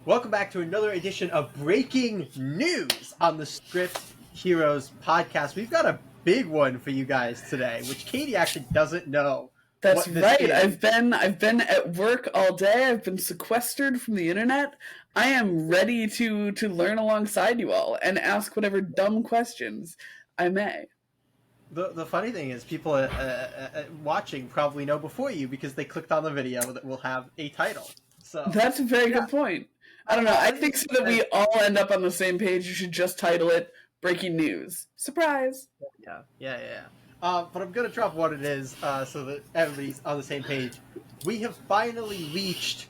Welcome back to another edition of Breaking News on the Script Heroes podcast. We've got a big one for you guys today, which Katie actually doesn't know. That's what this right. is. I've been at work all day. I've been sequestered from the internet. I am ready to learn alongside you all and ask whatever dumb questions I may. The funny thing is, people watching probably know before you because they clicked on the video that will have a title. So That's a very good point. I don't know. I think so that we all end up on the same page. You should just title it "Breaking News." Surprise. Yeah. But I'm gonna drop what it is so that everybody's on the same page. We have finally reached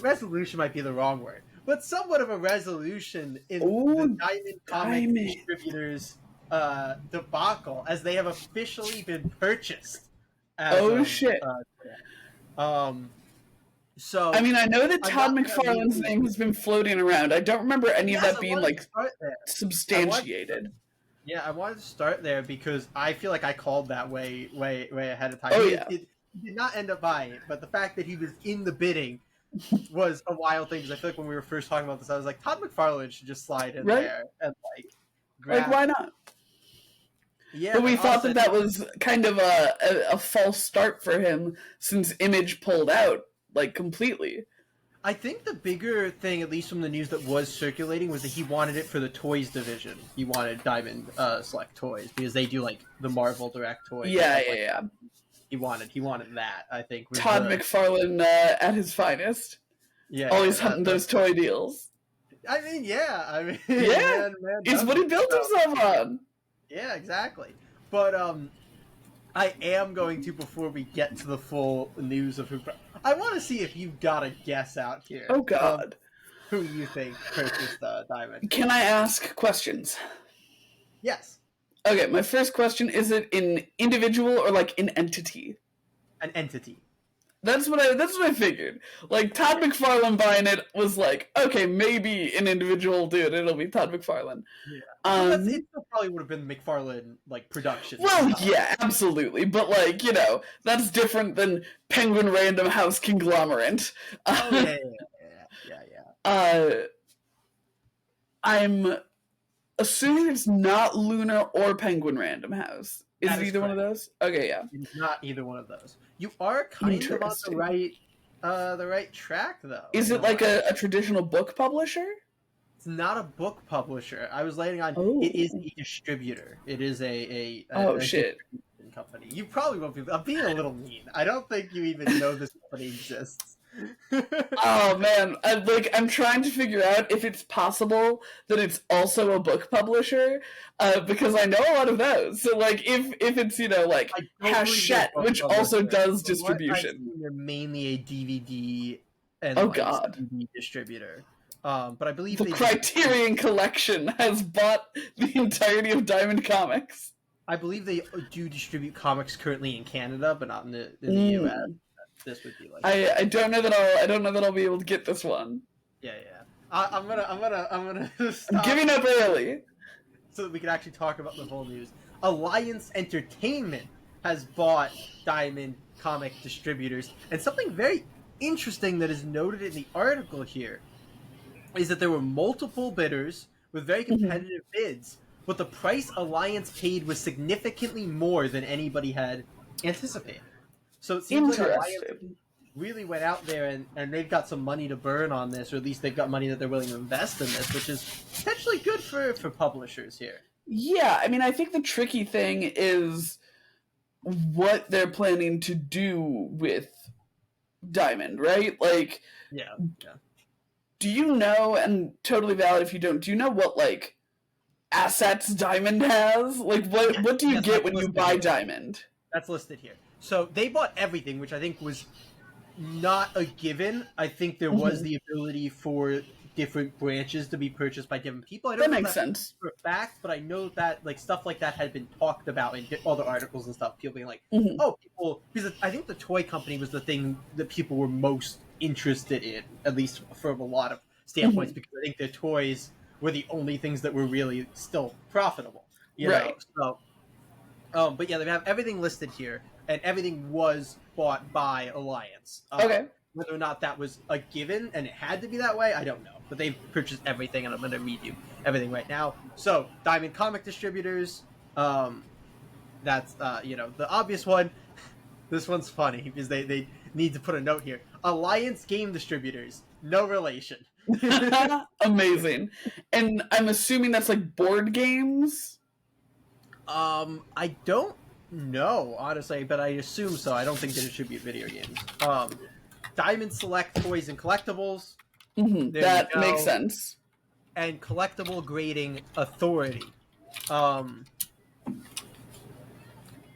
resolution. Might be the wrong word, but somewhat of a resolution in the Diamond Comic Distributors debacle, as they have officially been purchased. Shit. So I mean, I know that Todd McFarlane's name has been floating around. I don't remember any of that being like substantiated. I wanted to start there because I feel like I called that way ahead of time. He did not end up buying it, but the fact that he was in the bidding was a wild thing. Because I feel like when we were first talking about this, I was like, Todd McFarlane should just slide in there and grab why not? Yeah, but we thought that was kind of a false start for him since Image pulled out completely. I think the bigger thing, at least from the news that was circulating, was that he wanted it for the toys division. He wanted Diamond Select Toys because they do the Marvel Direct toys. Yeah. He wanted that. I think Todd McFarlane at his finest. Yeah, always hunting those toy deals. I mean, man, it's what he built himself on. Yeah, exactly. But I am going to, before we get to the full news of who, I want to see if you've got a guess out here. Oh God, who you think purchased Diamond? Can I ask questions? Yes. Okay, my first question: is it an individual or an entity? An entity. That's what I figured. Todd McFarlane buying it was okay, maybe an individual dude. It'll be Todd McFarlane. Yeah. It probably would have been McFarlane production. Well, yeah, absolutely. But that's different than Penguin Random House conglomerate. Yeah. I'm assuming it's not Lunar or Penguin Random House. Is it either one of those? Okay, yeah. It's not either one of those. You are kind of on the right track, though. Is it a traditional book publisher? It's not a book publisher. I was laying on. It is a distributor. It is a shit company. You probably won't be. I'm being a little mean. I don't think you even know this company exists. Oh man, I'm trying to figure out if it's possible that it's also a book publisher, because I know a lot of those. So if it's Hachette, which also does distribution. They're mainly a DVD and CD distributor. But I believe the Criterion Collection has bought the entirety of Diamond Comics. I believe they do distribute comics currently in Canada, but not in the US. This would be I don't know that I'll be able to get this one. Yeah. I'm gonna stop. I'm giving up early so that we can actually talk about the whole news. Alliance Entertainment has bought Diamond Comic Distributors, and something very interesting that is noted in the article here is that there were multiple bidders with very competitive bids, but the price Alliance paid was significantly more than anybody had anticipated. So it seems like Alliance really went out there and they've got some money to burn on this, or at least they've got money that they're willing to invest in this, which is potentially good for publishers here. Yeah, I mean, I think the tricky thing is what they're planning to do with Diamond, right? Yeah. Do you know, and totally valid if you don't, do you know what, assets Diamond has? What do you get when you buy Diamond? That's listed here. So they bought everything, which I think was not a given. I think there was the ability for different branches to be purchased by different people. I don't know makes sense for a fact, but I know that stuff like that had been talked about in other articles and stuff. People being like, people, because I think the toy company was the thing that people were most interested in, at least from a lot of standpoints, because I think their toys were the only things that were really still profitable. You know? So, but yeah, they have everything listed here, and everything was bought by Alliance. Okay. Whether or not that was a given and it had to be that way, I don't know. But they've purchased everything, and I'm going to read you everything right now. So, Diamond Comic Distributors, that's, the obvious one. This one's funny because they need to put a note here. Alliance Game Distributors, no relation. Amazing. And I'm assuming that's like board games? I don't know, honestly, but I assume so. I don't think they distribute video games. Diamond Select Toys and Collectibles. That makes sense. And Collectible Grading Authority.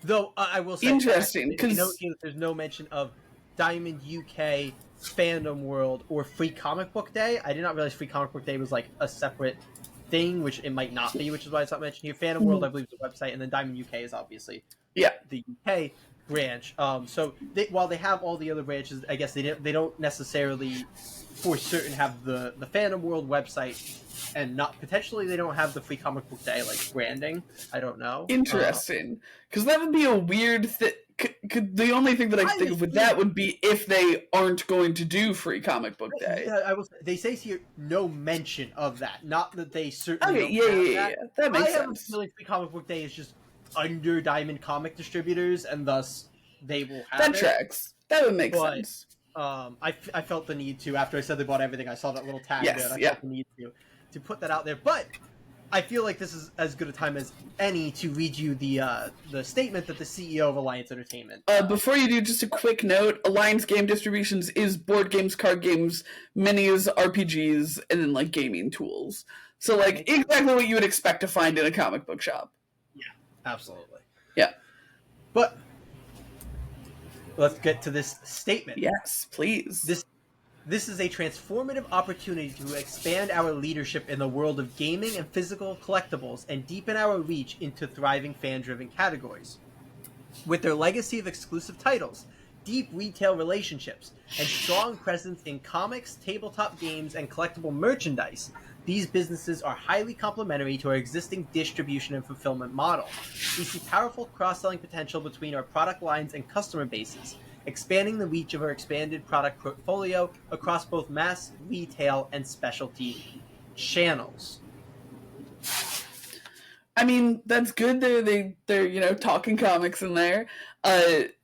Though I will say, interesting, because there's no mention of Diamond UK, Fandom World, or Free Comic Book Day. I did not realize Free Comic Book Day was like a separate thing, which it might not be, which is why it's not mentioned here. Fandom World, I believe, is a website, and then Diamond UK is obviously the UK branch. So while they have all the other branches, I guess they don't necessarily for certain have the Fandom World website, and not potentially they don't have the Free Comic Book Day like branding. I don't know. Interesting, because that would be a weird thing. The only thing that I think of with that would be if they aren't going to do Free Comic Book Day. Yeah, I will. They say here no mention of that. Not that they certainly. Okay, yeah. That makes sense. I have a feeling Free Comic Book Day is just under Diamond Comic Distributors, and thus they will have that tracks. That would make sense. I felt the need to, after I said they bought everything, I saw that little tag there, and I felt the need to put that out there. But I feel like this is as good a time as any to read you the statement that the CEO of Alliance Entertainment. Before you do, just a quick note: Alliance Game Distributions is board games, card games, minis, RPGs, and then like gaming tools. So like exactly what you would expect to find in a comic book shop. Yeah, absolutely. Yeah, but let's get to this statement. Yes, please. This is a transformative opportunity to expand our leadership in the world of gaming and physical collectibles and deepen our reach into thriving fan-driven categories. With their legacy of exclusive titles, deep retail relationships, and strong presence in comics, tabletop games, and collectible merchandise, these businesses are highly complementary to our existing distribution and fulfillment model. We see powerful cross-selling potential between our product lines and customer bases, expanding the reach of our expanded product portfolio across both mass, retail, and specialty channels. I mean, that's good. They're talking comics in there. It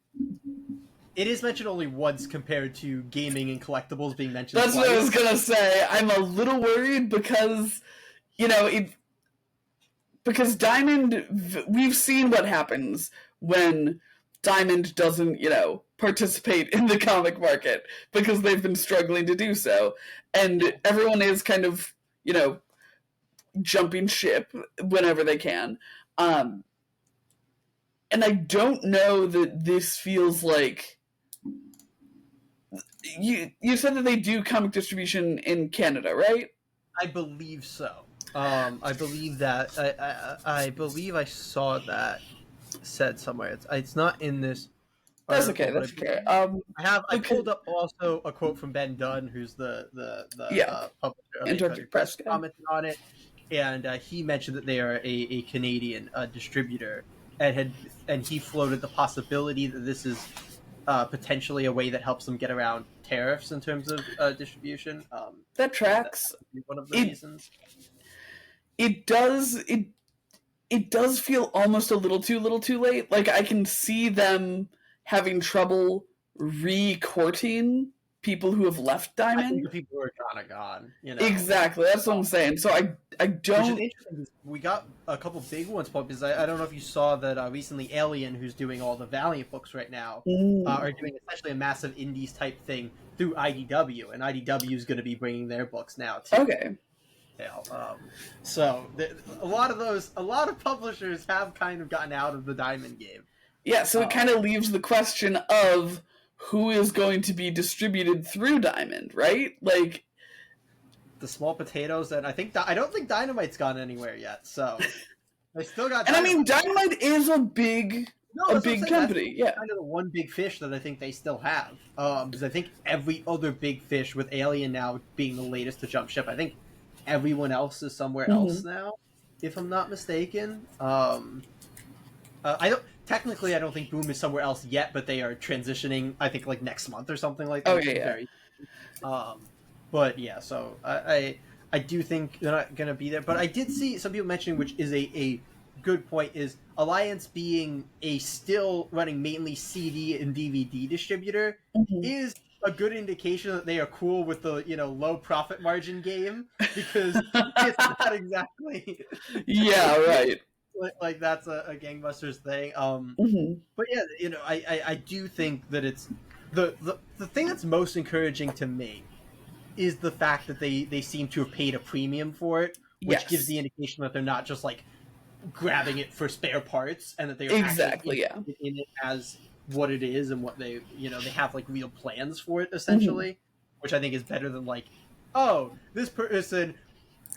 is mentioned only once compared to gaming and collectibles being mentioned twice. What I was gonna say. I'm a little worried because, because Diamond, we've seen what happens when Diamond doesn't, participate in the comic market because they've been struggling to do so. And everyone is kind of, jumping ship whenever they can. And I don't know that this feels like... You said that they do comic distribution in Canada, right? I believe so. I believe that... I believe I saw that said somewhere. It's not in this... That's okay. That's okay. I pulled up also a quote from Ben Dunn, who's the publisher of Antarctic Press, commented on it, and he mentioned that they are a Canadian distributor, and he floated the possibility that this is potentially a way that helps them get around tariffs in terms of distribution. That tracks. One of the reasons. It does. It does feel almost a little too late. Like I can see them having trouble re-courting people who have left Diamond. I think the people who are gone. Exactly, that's what I'm saying. So I don't... We got a couple big ones, because I don't know if you saw that recently Alien, who's doing all the Valiant books right now, are doing essentially a massive indies type thing through IDW, and IDW is going to be bringing their books now, too. Okay. So a lot of publishers have kind of gotten out of the Diamond game. Yeah, so it kind of leaves the question of who is going to be distributed through Diamond, right? Like the small potatoes, and I don't think Dynamite's gone anywhere yet. So they still got. And Dynamite. I mean, Dynamite is a big company. That's kind of the one big fish that I think they still have. Because I think every other big fish, with Alien now being the latest to jump ship, I think everyone else is somewhere else now, if I'm not mistaken. technically, I don't think Boom is somewhere else yet, but they are transitioning. I think like next month or something like that. Oh yeah. Very, but yeah, so I do think they're not gonna be there. But I did see some people mentioning, which is a good point, is Alliance being a still running mainly CD and DVD distributor is a good indication that they are cool with the low profit margin game, because it's not exactly Yeah, right. like that's a gangbusters thing. Mm-hmm. But yeah, I do think that it's the thing that's most encouraging to me is the fact that they seem to have paid a premium for it, which Yes. gives the indication that they're not just like grabbing it for spare parts, and that they're Exactly, actually yeah. in it as what it is, and what they they have like real plans for it essentially, which I think is better than like, oh, this person.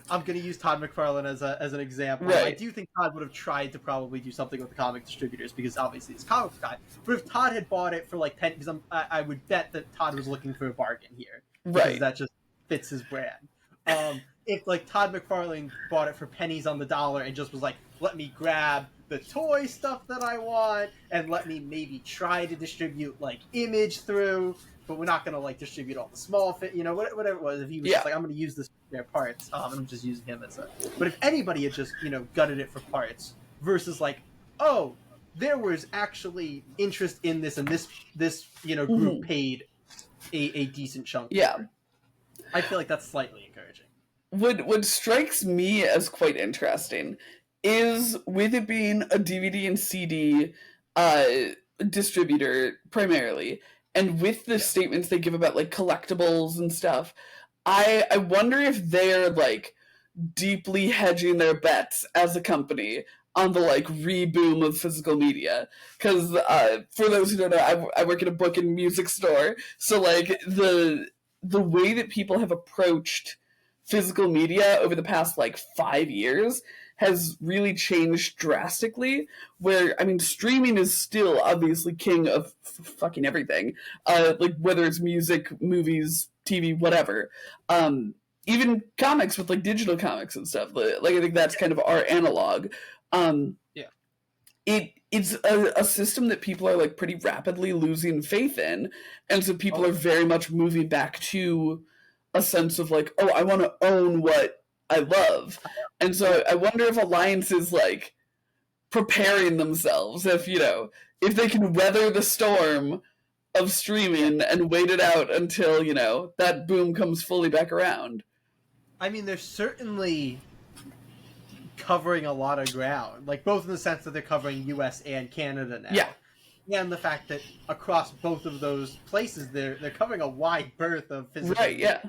I'm going to use Todd McFarlane as an example. Right. I do think Todd would have tried to probably do something with the comic distributors, because obviously it's a comics guy. But if Todd had bought it for like 10, because I would bet that Todd was looking for a bargain here, because Right. that just fits his brand. If like Todd McFarlane bought it for pennies on the dollar and just was like, let me grab the toy stuff that I want, and let me maybe try to distribute like Image through, but we're not going to like distribute all the small fit, whatever it was. If he was just like, I'm going to use this for their parts, and I'm just using him as a. But if anybody had just gutted it for parts, versus like, oh, there was actually interest in this, and this group paid a decent chunk. Yeah. I feel like that's slightly encouraging. What strikes me as quite interesting is, with it being a DVD and CD distributor primarily, and with the statements they give about like collectibles and stuff, I wonder if they're like deeply hedging their bets as a company on the like reboom of physical media. Because for those who don't know, I work at a book and music store, so like the way that people have approached physical media over the past like 5 years has really changed drastically. Where, I mean, streaming is still obviously king of fucking everything, like whether it's music, movies, TV, whatever. Even comics with like digital comics and stuff. Like I think that's kind of our analog. It's a system that people are like pretty rapidly losing faith in, and so people are very much moving back to a sense of like, oh, I want to own what I love. And so I wonder if Alliance is like preparing themselves, if they can weather the storm of streaming and wait it out until that boom comes fully back around. I mean, they're certainly covering a lot of ground, like both in the sense that they're covering US and Canada now. And the fact that across both of those places, they're covering a wide berth of physical. Right. Yeah.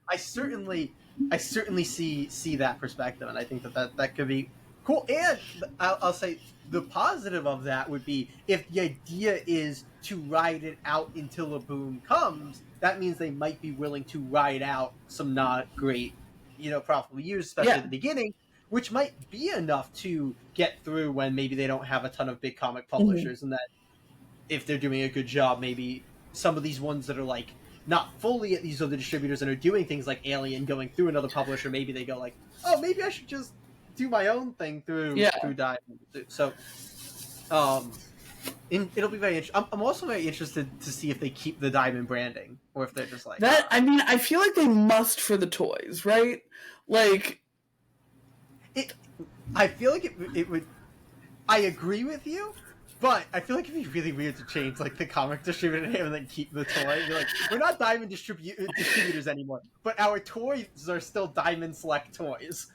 I certainly see that perspective, and I think that could be cool. And I'll say the positive of that would be, if the idea is to ride it out until a boom comes, that means they might be willing to ride out some not great, profitable years, especially at the beginning, which might be enough to get through when maybe they don't have a ton of big comic publishers, and that if they're doing a good job, maybe some of these ones that are like not fully at these other distributors and are doing things like Alien going through another publisher, maybe they go like, oh, maybe I should just do my own thing through Diamond. So it'll be very interesting. I'm also very interested to see if they keep the Diamond branding, or if they're just like that. I mean, I feel like they must for the toys, right? Like I feel like it would. I agree with you, but I feel like it'd be really weird to change like the comic distributor name and then keep the toy. You're like, we're not Diamond distributors anymore, but our toys are still Diamond Select toys.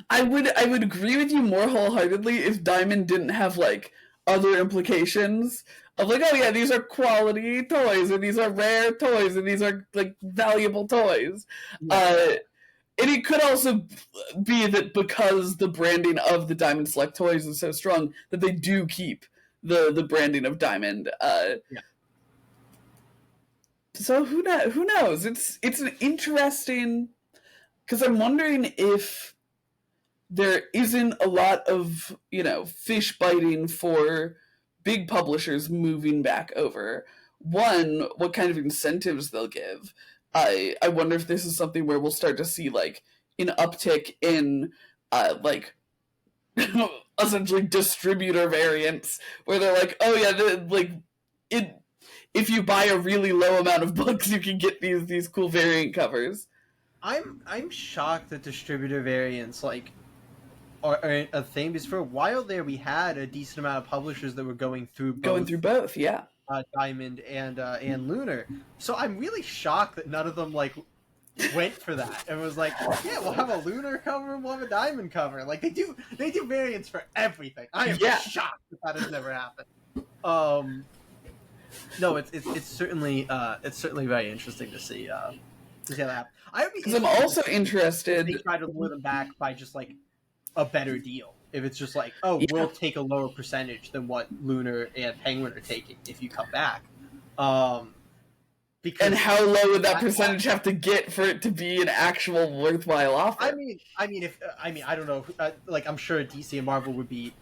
I would agree with you more wholeheartedly if Diamond didn't have like other implications of like, oh yeah, these are quality toys, and these are rare toys, and these are like valuable toys. And it could also be that because the branding of the Diamond Select toys is so strong, that they do keep the branding of Diamond. So who knows? It's an interesting, because I'm wondering if there isn't a lot of fish biting for big publishers moving back over. One, what kind of incentives they'll give. I wonder if this is something where we'll start to see like an uptick in like essentially distributor variants where they're like, oh yeah, if you buy a really low amount of books, you can get these cool variant covers. I'm shocked that distributor variants like are a thing, because for a while there we had a decent amount of publishers that were going through both, yeah. Diamond and Lunar. So I'm really shocked that none of them like went for that and was like, yeah, we'll have a Lunar cover and we'll have a Diamond cover. Like they do variants for everything. I am shocked that has never happened. No, it's certainly very interesting to see how that happen. Because I'm also interested. They try to lure them back by just like a better deal. If it's just like, oh, we'll take a lower percentage than what Lunar and Penguin are taking if you come back. And how low would that percentage have to get for it to be an actual worthwhile offer? I mean, I don't know. Like, I'm sure DC and Marvel would be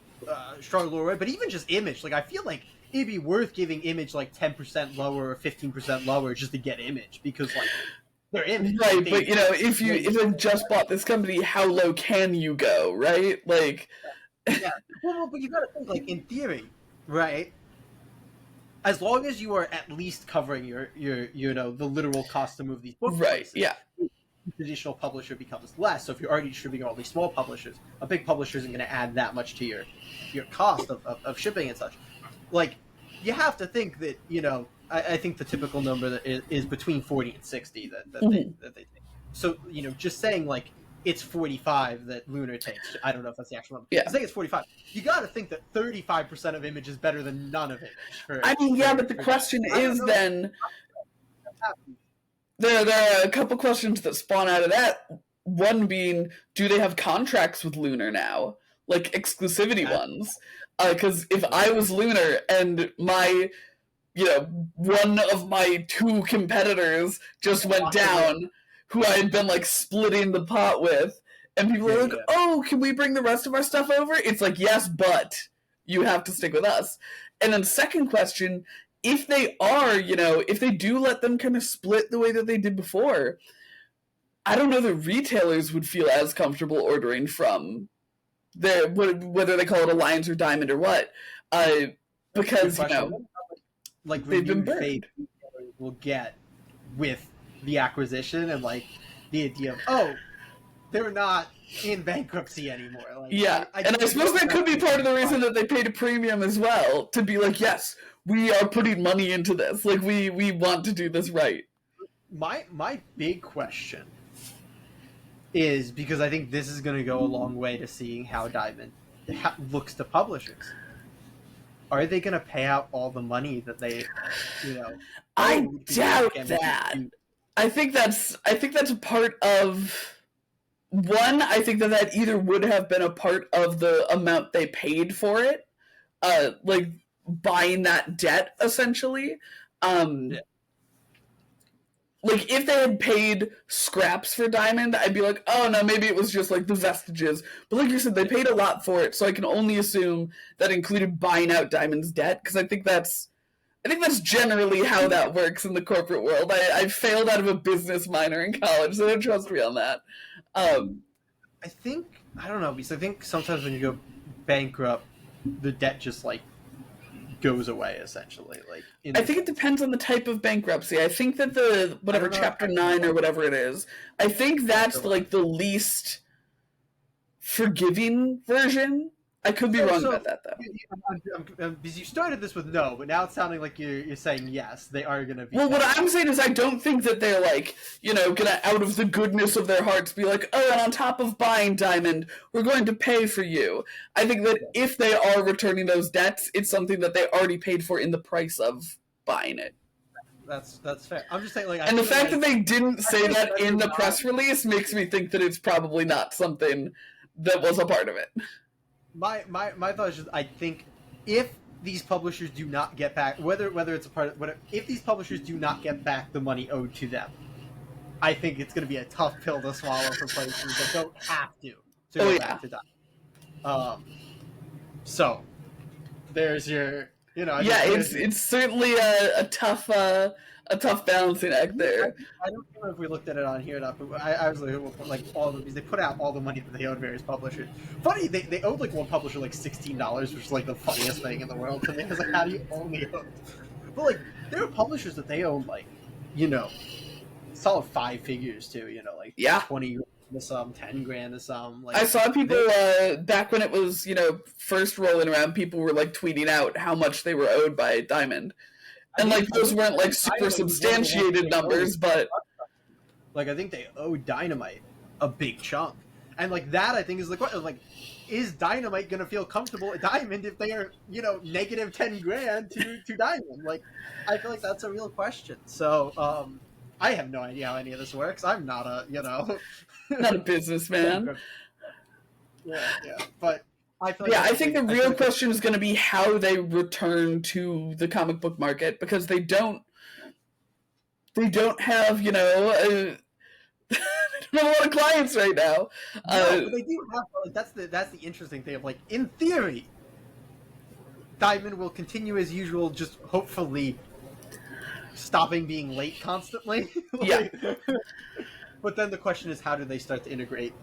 strong lower, but even just Image, like, I feel like it'd be worth giving Image like 10% lower or 15% lower just to get Image, because like they're Image. Right, but you know, if you just bought this company, how low can you go? Right, like. Yeah. Well, but you gotta think, like, in theory, right? As long as you are at least covering your the literal cost to move these books, right? Places, yeah. The traditional publisher becomes less. So if you're already distributing all these small publishers, a big publisher isn't going to add that much to your cost of shipping and such. Like, you have to think that I think the typical number that is between 40 and 60 that they take. So just saying like it's 45 that Lunar takes. I don't know if that's the actual number. Yeah. Saying it's 45. You got to think that 35% of Image is better than none of Image. But the question is then. There are a couple questions that spawn out of that. One being, do they have contracts with Lunar now, like exclusivity ones? Because if I was Lunar and my, one of my two competitors just went down, who I had been like splitting the pot with, and people are like, oh, can we bring the rest of our stuff over? It's like, yes, but you have to stick with us. And then second question, if they are, if they do let them kind of split the way that they did before, I don't know that retailers would feel as comfortable ordering from their, whether they call it Alliance or Diamond or what, because, like they've been burned. Will get with the acquisition and like the idea of they're not in bankruptcy anymore. Like, I suppose that could be part of the reason that they paid a premium as well, to be like, yes, we are putting money into this. Like we want to do this right. My big question is, because I think this is going to go a long way to seeing how Diamond looks to publishers. Are they going to pay out all the money that they, I doubt that. I think that's a part of one. I think that either would have been a part of the amount they paid for it, like buying that debt essentially. Like if they had paid scraps for Diamond, I'd be like, oh no, maybe it was just like the vestiges. But like you said, they paid a lot for it, so I can only assume that included buying out Diamond's debt, because I think that's generally how that works in the corporate world. I failed out of a business minor in college, so don't trust me on that. I don't know, because I think sometimes when you go bankrupt, the debt just like goes away essentially. Like I think it depends on the type of bankruptcy. I think that the Chapter 9 or whatever it is, I think that's like the least forgiving version. I could be wrong about that though. Because you started this with no, but now it's sounding like you're saying yes, they are going to be. Well, what I'm saying is I don't think that they're like, going to out of the goodness of their hearts be like, oh, and on top of buying Diamond, we're going to pay for you. I think that if they are returning those debts, it's something that they already paid for in the price of buying it. That's fair. I'm just saying, like, and the fact that they didn't say that in the press release makes me think that it's probably not something that was a part of it. My thought is just, I think if these publishers do not get back, whether it's a part of whatever, if these publishers do not get back the money owed to them, I think it's going to be a tough pill to swallow for places that don't have to go back to that. So there's your, it's certainly a tough a tough balancing act there. I don't know if we looked at it on here or not, but I was like all of these. They put out all the money that they owed various publishers. Funny, they owed like one publisher like $16, which is like the funniest thing in the world to me. I was like, how do you only owe? But like, there are publishers that they own like, solid 5 figures too. Like 20 to some, 10 grand to some. Like, I saw people back when it was first rolling around. People were like tweeting out how much they were owed by Diamond. And like those weren't like super substantiated numbers, but like I think they owe Dynamite a big chunk, and like that I think is the question. Like, is Dynamite gonna feel comfortable at Diamond if they are negative 10 grand to Diamond? Like, I feel like that's a real question. So I have no idea how any of this works. I'm not a not a businessman. yeah, but. I think the real question is going to be how they return to the comic book market, because they don't have they don't have a lot of clients right now. No, but they do have. Like, that's the interesting thing of like, in theory, Diamond will continue as usual, just hopefully stopping being late constantly. Yeah. But then the question is, how do they start to integrate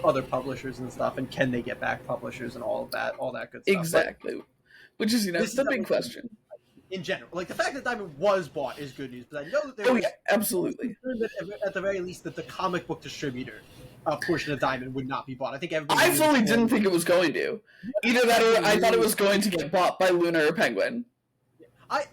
other publishers and stuff, and can they get back publishers and all that good stuff? Exactly. But, which is the big question. In general, like the fact that Diamond was bought is good news, but I know that there was absolutely. At the very least, that the comic book distributor portion of Diamond would not be bought. I think everybody. I fully didn't think it was going to. Either that, or I thought it was going to get bought by Lunar or Penguin.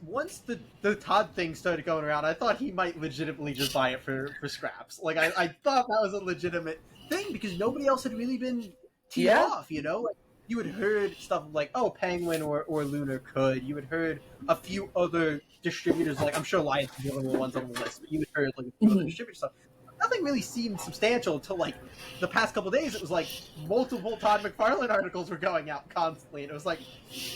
Once the Todd thing started going around, I thought he might legitimately just buy it for scraps. Like I thought that was a legitimate thing, because nobody else had really been teed off, like you had heard stuff like, oh, Penguin or Lunar could. You had heard a few other distributors, like I'm sure Lions was one of the ones on the list, but you had heard like a few other distributor stuff. Nothing really seemed substantial until like the past couple of days. It was like multiple Todd McFarlane articles were going out constantly, and it was like,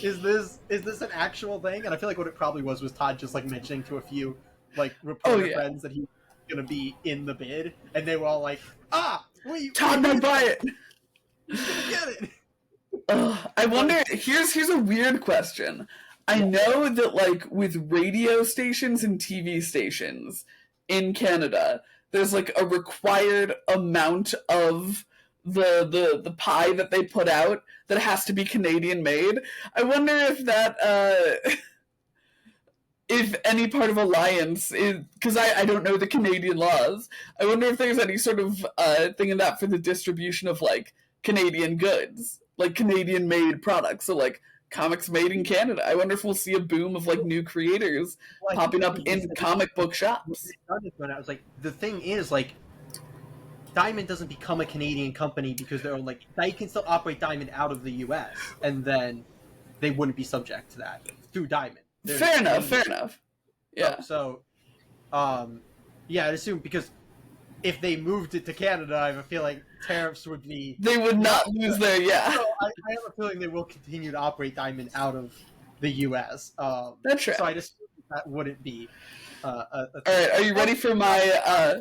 is this an actual thing? And I feel like what it probably was Todd just like mentioning to a few like reporter friends that he was gonna be in the bid, and they were all like, Todd might buy it. He's gonna get it. I wonder. Here's a weird question. I know that like with radio stations and TV stations in Canada, there's like a required amount of the pie that they put out that has to be Canadian made. I wonder if that if any part of Alliance is, because I don't know the Canadian laws. I wonder if there's any sort of thing in that for the distribution of like Canadian goods, like Canadian made products. So like comics made in Canada. I wonder if we'll see a boom of like new creators popping up in comic book shops. I was like, the thing is, like, Diamond doesn't become a Canadian company because they're like, they can still operate Diamond out of the U.S. and then they wouldn't be subject to that through Diamond. Fair enough. Yeah. So, yeah, I'd assume, because if they moved it to Canada, I have a feeling tariffs would be... They would not lose their, So I have a feeling they will continue to operate Diamond out of the U.S. That's right. So I just that wouldn't be All right, are you ready for my...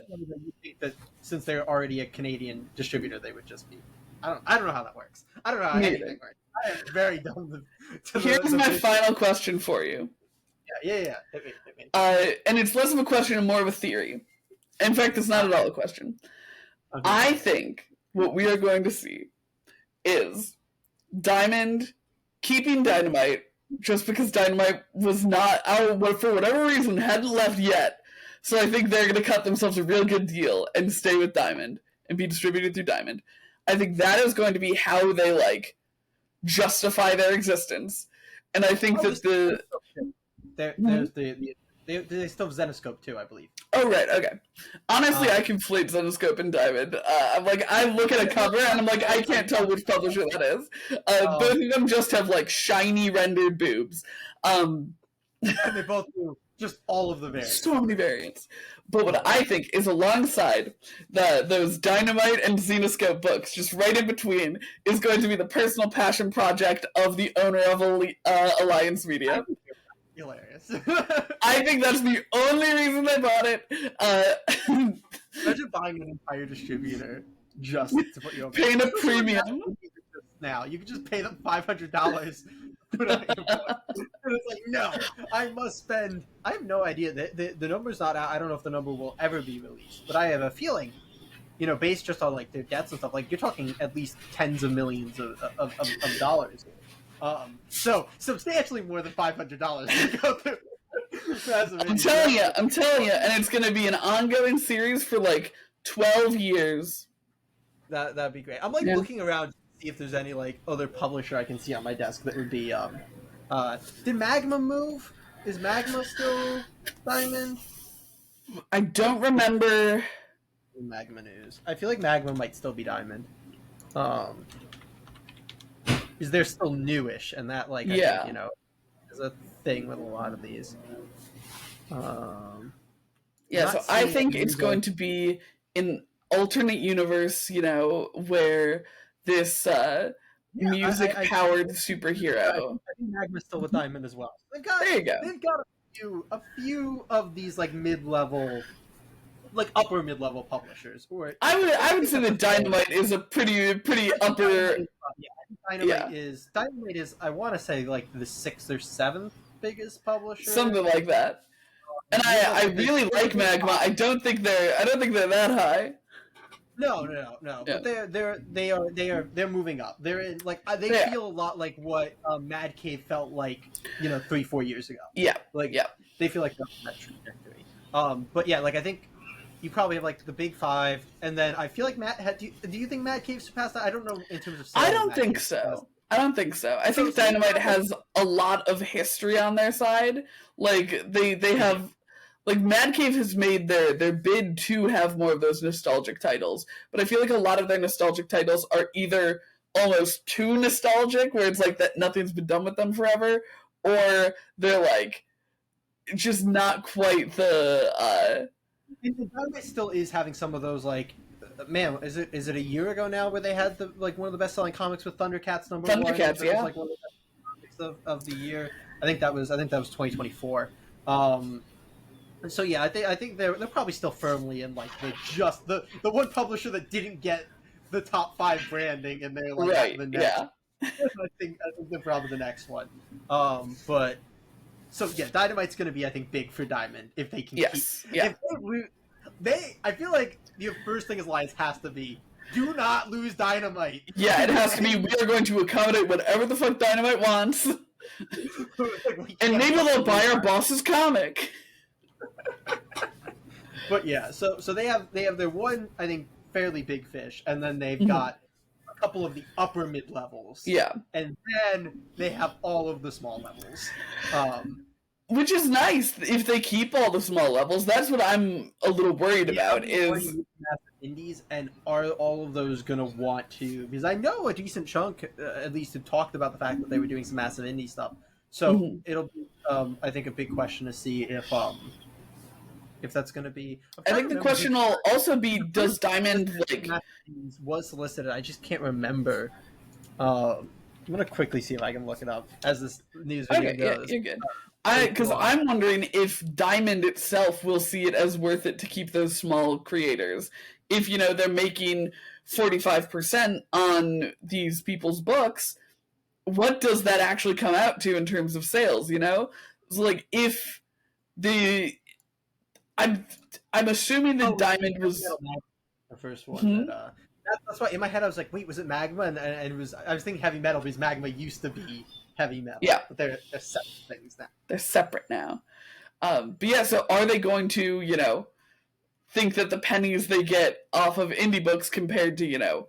You think that since they're already a Canadian distributor, they would just be... I don't know how that works. I don't know how anything works. I am very dumb. Here's my final question for you. Yeah. Hit me. And it's less of a question and more of a theory. In fact, it's not at all a question. Okay. I think what we are going to see is Diamond keeping Dynamite just because Dynamite was not, for whatever reason, hadn't left yet. So I think they're going to cut themselves a real good deal and stay with Diamond and be distributed through Diamond. I think that is going to be how they, like, justify their existence. And I think that they still have Zenescope too, I believe. Oh, right, okay. Honestly, I conflate Zenescope and Diamond. I'm like, I look at a cover and I'm like, I can't tell which publisher that is. Both of them just have, like, shiny rendered boobs. And they both do just all of the variants. So many variants. But what I think is alongside those Dynamite and Zenescope books, just right in between, is going to be the personal passion project of the owner of Alliance Media. Hilarious. I think that's the only reason they bought it. Imagine buying an entire distributor just to put you over. Paying a premium. Now you could just pay them $500 But and it's like, no, I must spend. I have no idea. The number's not out. I don't know if the number will ever be released, but I have a feeling, based just on like their debts and stuff, like you're talking at least tens of millions of dollars. So substantially more than $500 to go through. I'm telling you, and it's going to be an ongoing series for like 12 years. That'd be great. I'm like looking around to see if there's any like other publisher I can see on my desk that would be. Did Magma move? Is Magma still Diamond? I don't remember. Magma news. I feel like Magma might still be Diamond. Is they're still newish, and that like I think, is a thing with a lot of these. So I think it's going to be an alternate universe, where this music-powered superhero. I think Magma's still with Diamond as well. There you go. They've got a few of these like mid-level, like upper mid-level publishers. Or I would say that Dynamite is a pretty upper. Dynamite is I want to say like the 6th or 7th biggest publisher, something like that. And I really like Magma. I don't think they're that high. No. Yeah. But they're moving up. They're in like they feel a lot like what Mad Cave felt like 3-4 years ago. Yeah. They feel like they're on that trajectory. But yeah, like I think you probably have like the big 5, and then I feel like do you think Mad Cave surpassed that? I don't know in terms of sales. I don't think so. I think Dynamite has a lot of history on their side. Like they have. Like, Mad Cave has made their bid to have more of those nostalgic titles, but I feel like a lot of their nostalgic titles are either almost too nostalgic, where it's like that nothing's been done with them forever, or they're like just not quite the. And Dynamite still is having some of those like, man, is it a year ago now where they had the like one of the best selling comics with Thundercats #1? Thundercats, yeah. Like one of the best comics of the year. I think that was 2024. So yeah, I think they're probably still firmly in like the one publisher that didn't get the top 5 branding, and they're like right, the next. yeah. I think they're probably the next one. But so yeah, Dynamite's going to be, I think, big for Diamond if they can keep. Yeah. If I feel like the first thing Alliance has to be, do not lose Dynamite. Yeah, it has to be. We are going to accommodate whatever the fuck Dynamite wants, and maybe they'll buy our boss's comic. But yeah, so they have their one, I think, fairly big fish, and then they've got a couple of the upper mid levels. Yeah, and then they have all of the small levels. Which is nice if they keep all the small levels. That's what I'm a little worried about. Is indies, and are all of those going to want to? Because I know a decent chunk, at least, had talked about the fact that they were doing some massive indie stuff. So it'll be, I think, a big question to see if that's going to be. I think the question will also be: does Diamond was solicited? I just can't remember. I'm going to quickly see if I can look it up as this news video goes. Yeah, you're good. Because I'm wondering if Diamond itself will see it as worth it to keep those small creators. If they're making 45% on these people's books, what does that actually come out to in terms of sales? So like if I'm assuming that Diamond was the first one. That's why in my head I was like, wait, was it Magma? And it was. I was thinking Heavy Metal because Magma used to be Heavy Metal. Yeah, but they're separate things now. They're separate now. But yeah, so are they going to think that the pennies they get off of indie books compared to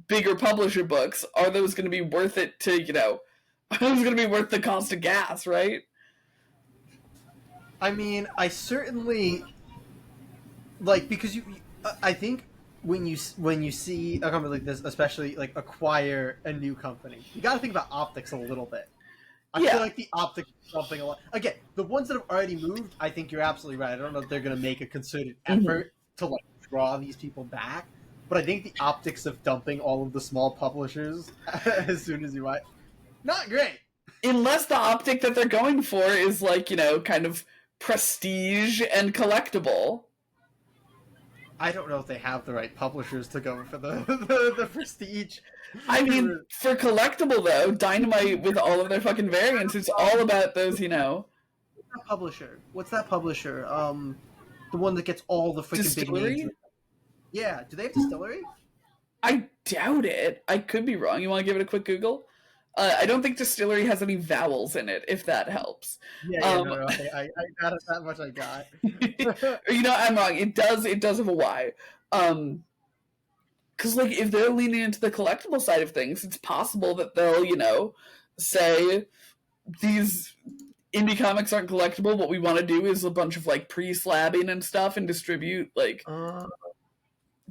bigger publisher books, are those going to be worth it to are those going to be worth the cost of gas, right? I mean, I certainly because I think when you see a company like this, especially like acquire a new company, you got to think about optics a little bit. I feel like the optics is something a lot. Again, the ones that have already moved, I think you're absolutely right. I don't know if they're going to make a concerted effort to like draw these people back, but I think the optics of dumping all of the small publishers as soon as you want, not great. Unless the optic that they're going for is like kind of prestige and collectible. I don't know if they have the right publishers to go for the the prestige. I mean, for collectible though, Dynamite with all of their fucking variants, it's all about those, you know. What's that publisher? What's that publisher? The one that gets all the freaking big Distillery? names. Yeah, do they have Distillery? I doubt it. I could be wrong. You want to give it a quick Google? I don't think Distillery has any vowels in it, if that helps. Yeah, no, I got it, that much I got. You know, I'm wrong. It does have a Y. Because, like, if they're leaning into the collectible side of things, it's possible that they'll, you know, say, these indie comics aren't collectible. What we want to do is a bunch of, like, pre-slabbing and stuff and distribute, like,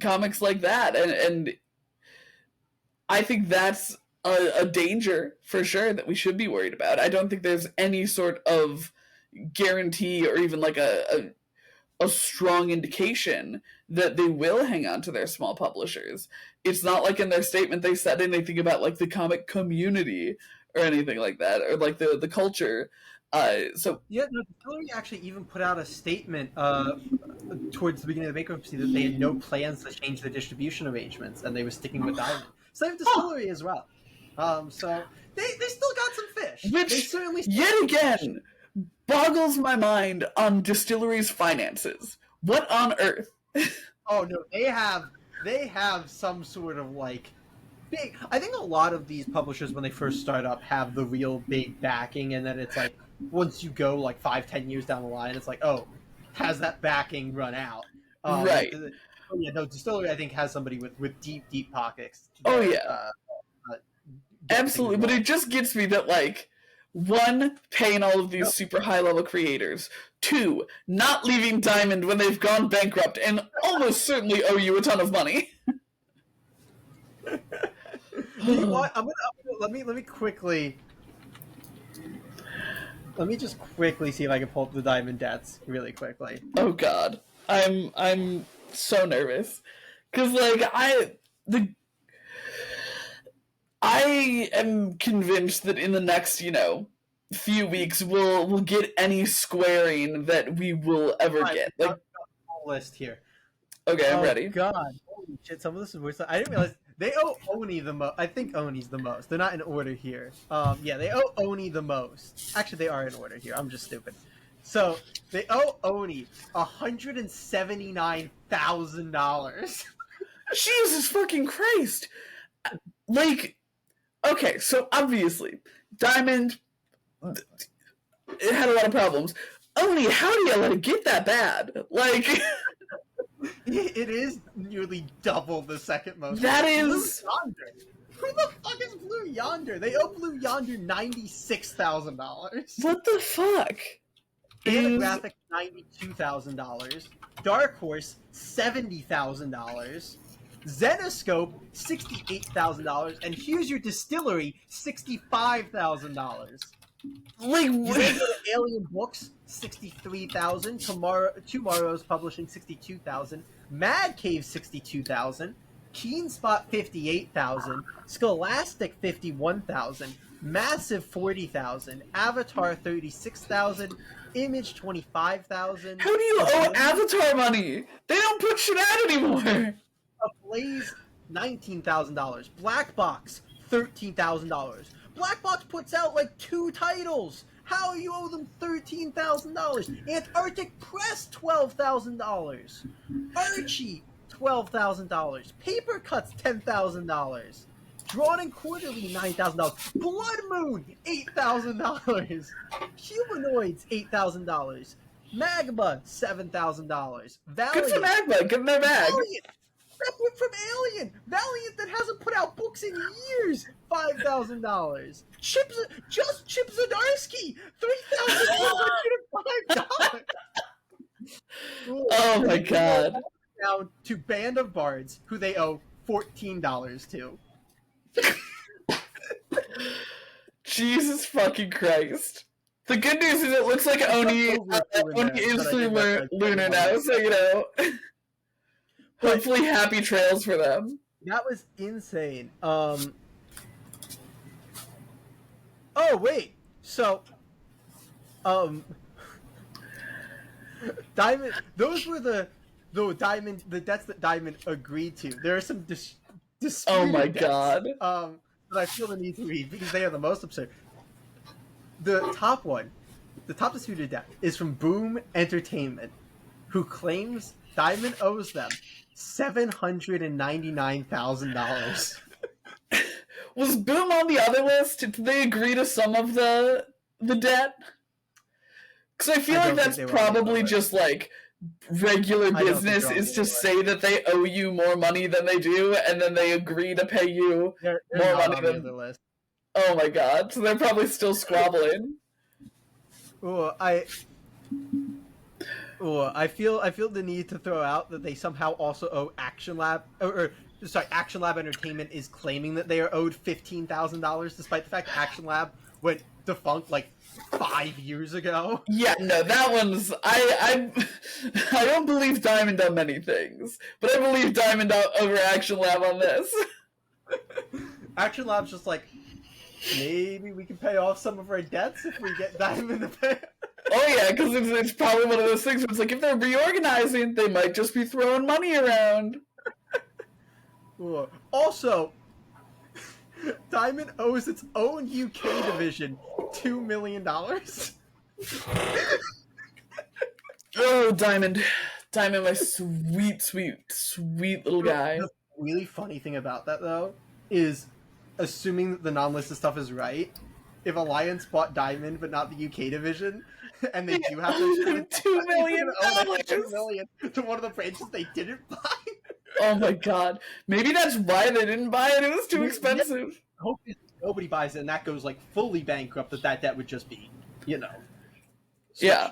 comics like that. And I think that's a danger, for sure, that we should be worried about. I don't think there's any sort of guarantee or even, like, a strong indication that they will hang on to their small publishers. It's not like in their statement they said anything about like the comic community or anything like that, or like the culture. So yeah, no, Distillery actually even put out a statement towards the beginning of the bankruptcy that they had no plans to change their distribution arrangements and they were sticking with Diamond. Same with Distillery as well. So they still got some fish. Which, they certainly yet again, boggles my mind on Distillery's finances. What on earth? Oh no, they have some sort of like big. I think a lot of these publishers, when they first start up, have the real big backing, and then it's like once you go like 5-10 years down the line, it's like, oh, has that backing run out? Right. Oh yeah, no, Distillery I think has somebody with deep pockets. Oh yeah, absolutely. But it just gets me that like. 1, paying all of these super high-level creators. 2, not leaving Diamond when they've gone bankrupt and almost certainly owe you a ton of money. You know what? Let me quickly. Let me just quickly see if I can pull up the Diamond debts really quickly. Oh God, I'm so nervous because like I am convinced that in the next, you know, few weeks we'll get any squaring that we will ever get. Like whole list here. Okay, I'm ready. God, holy shit! Some of this is worse. I didn't realize they owe Oni the most. I think Oni's the most. They're not in order here. Yeah, they owe Oni the most. Actually, they are in order here. I'm just stupid. So they owe Oni $179,000. Jesus fucking Christ! Like. Okay, so obviously, Diamond it had a lot of problems. Oni, how do you let it get that bad? Like, it is nearly double the second most. That is. Blue Yonder. Who the fuck is Blue Yonder? They owe Blue Yonder $96,000. What the fuck? Graphic $92,000. Dark Horse $70,000. Zenoscope, $68,000, and here's your Distillery, $65,000. Like, what? Alien Books, $63,000. Tomorrow's Publishing, $62,000. Mad Cave, $62,000. Keen Spot, $58,000. Scholastic, $51,000. Massive, $40,000. Avatar, $36,000. Image, $25,000. How do you owe Avatar money? They don't put shit out anymore. Ablaze, $19,000. Black Box, $13,000. Black Box puts out like 2 titles. How you owe them $13,000? Antarctic Press, $12,000. Archie, $12,000. Paper Cuts, $10,000. Drawn and Quarterly, $9,000. Blood Moon, $8,000. Humanoids, $8,000. Magma, $7,000. Valiant. Good for Magma. Give them their bag. Valiant. Separate from Alien! Valiant that hasn't put out books in years! $5,000. Chip Zdarsky! $3,405. Oh my God. Down to Band of Bards, who they owe $14 to. Jesus fucking Christ. The good news is it looks like Oni is through Lunar now, so you know. Hopefully happy trails for them. That was insane. Oh, wait. So, Diamond, those were the the debts that Diamond agreed to. There are some disputed Oh my debts, god. that I feel the need to read because they are the most absurd. The top disputed debt is from Boom Entertainment, who claims Diamond owes them $799,000. Was Boom on the other list? Did they agree to some of the debt? Because I feel like that's probably just like regular business is to say that they owe you more money than they do, and then they agree to pay you they're more not money on than the list. Oh my god! So they're probably still squabbling. I feel the need to throw out that they somehow also owe Action Lab, Action Lab Entertainment is claiming that they are owed $15,000, despite the fact that Action Lab went defunct like 5 years ago. Yeah, no, that one's I don't believe Diamond on many things, but I believe Diamond over Action Lab on this. Action Lab's just like, maybe we can pay off some of our debts if we get Diamond to pay. Oh yeah, because it's probably one of those things where it's like if they're reorganizing, they might just be throwing money around. Also, Diamond owes its own UK division $2 million. Oh, Diamond, my sweet little guy. The really funny thing about that though is, assuming that the non-listed stuff is right, if Alliance bought Diamond but not the UK division, and they do have to $2 million to one of the branches they didn't buy. Oh my god. Maybe that's why they didn't buy it. It was too expensive. I hope nobody buys it and that goes like fully bankrupt, that debt would just be, Yeah.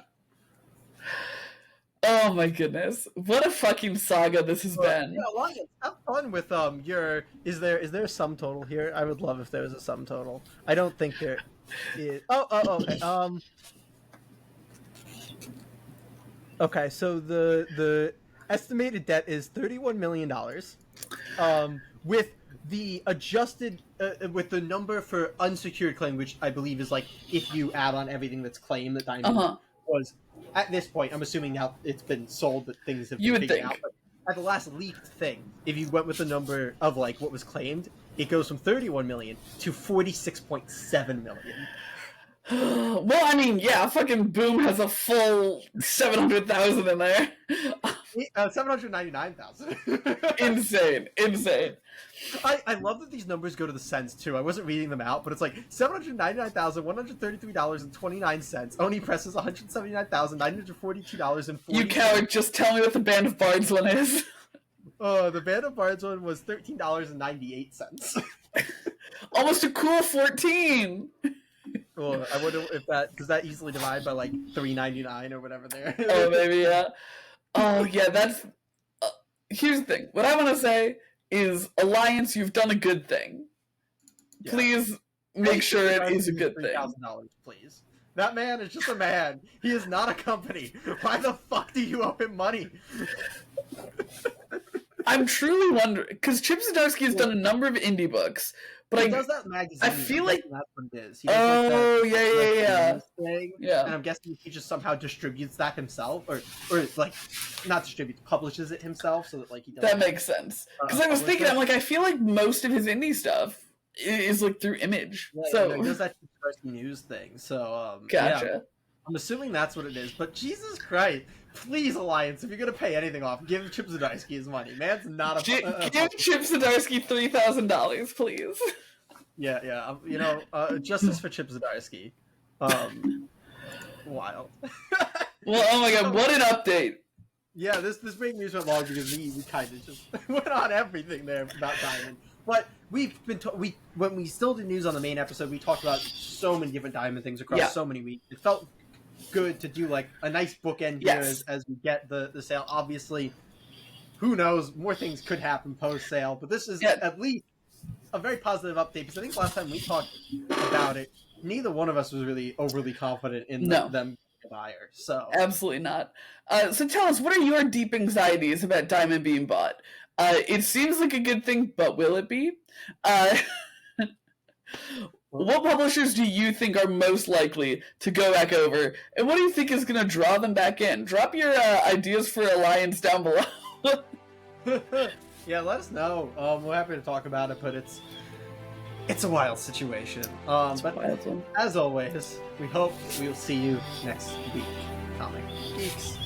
Oh my goodness. What a fucking saga this has been. Yeah, Alliance, have fun with your is there a sum total here? I would love if there was a sum total. I don't think there is. Okay. Okay, so the estimated debt is $31 million, with the adjusted with the number for unsecured claim, which I believe is like if you add on everything that's claimed that Diamond was at this point. I'm assuming now it's been sold that things have been figured out. But at the last leaked thing, if you went with the number of like what was claimed, it goes from 31 million to 46.7 million. Well, I mean, yeah, fucking Boom has a full 700,000 in there. 799,000. Insane. I love that these numbers go to the cents too. I wasn't reading them out, but it's like $799,133.29. Oni presses $179,942.40. You coward! Just tell me what the Band of Bards one is. The Band of Bards one was $13.98. Almost a cool 14. Well, I wonder if does that easily divide by like $3.99 or whatever there. Oh, maybe yeah. Oh yeah, that's. Here's the thing. What I want to say is, Alliance, you've done a good thing. Yeah. Please make sure it is a good thing. $3,000, please. That man is just a man. He is not a company. Why the fuck do you owe him money? I'm truly wondering, because Chip Zdarsky has done a number of indie books, but he does that magazine. I feel like that's what it is. Yeah. And I'm guessing he just somehow distributes that himself, or like not distributes, publishes it himself, so that like he does. That makes sense. Because I was thinking, I'm like, I feel like most of his indie stuff is like through Image. Yeah, so he does that Zdarsky News thing. So gotcha. Yeah. I'm assuming that's what it is, but Jesus Christ. Please, Alliance, if you're gonna pay anything off, give Chip Zdarsky his money. Man's not a... Give Chip Zdarsky $3,000, please. Yeah. Justice for Chip Zdarsky. Wild. Well, oh my god, what an update. Yeah, this breaking news went long because we kind of just went on everything there about Diamond. But we've been when we still did news on the main episode, we talked about so many different Diamond things across so many weeks. It felt good to do like a nice bookend here as we get the sale. Obviously, who knows, more things could happen post sale, but this is at least a very positive update, because I think last time we talked about it, neither one of us was really overly confident in them being a buyer. So absolutely not. So tell us, what are your deep anxieties about Diamond being bought? It seems like a good thing, but will it be? what publishers do you think are most likely to go back over, and what do you think is going to draw them back in? Drop your ideas for Alliance down below. Yeah, let us know. We're happy to talk about it, but it's a wild situation. But wild one. as always, we hope we'll see you next week, Comic Geeks.